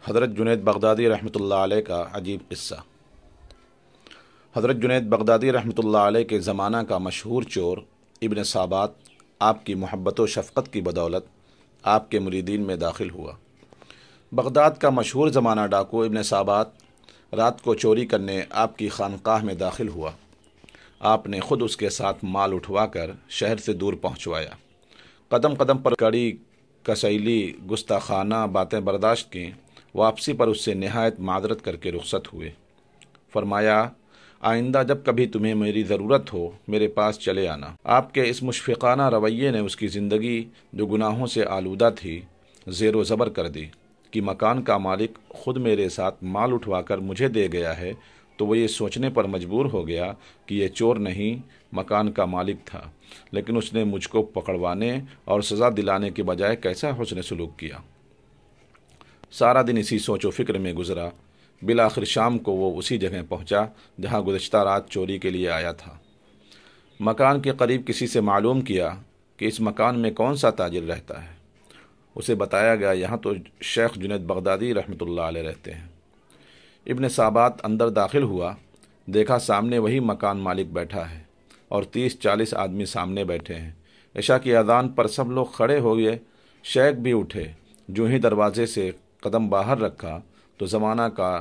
حضرت جنید بغدادی رحمۃ اللہ علیہ کا عجیب قصہ۔ حضرت جنید بغدادی رحمۃ اللہ علیہ کے زمانہ کا مشہور چور ابن سابات آپ کی محبت و شفقت کی بدولت آپ کے مریدین میں داخل ہوا۔ بغداد کا مشہور زمانہ ڈاکو ابن سابات رات کو چوری کرنے آپ کی خانقاہ میں داخل ہوا۔ آپ نے خود اس کے ساتھ مال اٹھوا کر شہر سے دور پہنچوایا۔ قدم قدم پر کڑی کسیلی گستاخانہ باتیں برداشت کیں، واپسی پر اس سے نہایت معذرت کر کے رخصت ہوئے۔ فرمایا، آئندہ جب کبھی تمہیں میری ضرورت ہو میرے پاس چلے آنا۔ آپ کے اس مشفقانہ رویے نے اس کی زندگی جو گناہوں سے آلودہ تھی زیر و زبر کر دی کہ مکان کا مالک خود میرے ساتھ مال اٹھوا کر مجھے دے گیا ہے تو وہ یہ سوچنے پر مجبور ہو گیا کہ یہ چور نہیں مکان کا مالک تھا، لیکن اس نے مجھ کو پکڑوانے اور سزا دلانے کے بجائے کیسا حسن سلوک کیا۔ سارا دن اسی سوچ و فکر میں گزرا۔ بالآخر شام کو وہ اسی جگہ پہنچا جہاں گزشتہ رات چوری کے لیے آیا تھا۔ مکان کے قریب کسی سے معلوم کیا کہ اس مکان میں کون سا تاجر رہتا ہے۔ اسے بتایا گیا یہاں تو شیخ جنید بغدادی رحمۃ اللہ علیہ رہتے ہیں۔ ابن سابات اندر داخل ہوا، دیکھا سامنے وہی مکان مالک بیٹھا ہے اور 30-40 آدمی سامنے بیٹھے ہیں۔ عشاء کی اذان پر سب لوگ کھڑے ہو گئے، شیخ بھی اٹھے۔ جو ہی دروازے سے قدم باہر رکھا تو زمانہ کا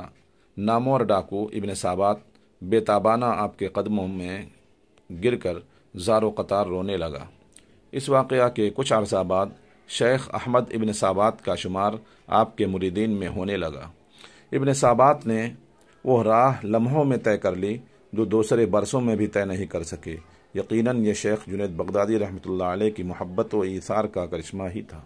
نامور ڈاکو ابن سابات بے تابانہ آپ کے قدموں میں گر کر زار و قطار رونے لگا۔ اس واقعہ کے کچھ عرصہ بعد شیخ احمد ابن سابات کا شمار آپ کے مریدین میں ہونے لگا۔ ابن سابات نے وہ راہ لمحوں میں طے کر لی جو دوسرے برسوں میں بھی طے نہیں کر سکے۔ یقیناً یہ شیخ جنید بغدادی رحمۃ اللہ علیہ کی محبت و ایثار کا کرشمہ ہی تھا۔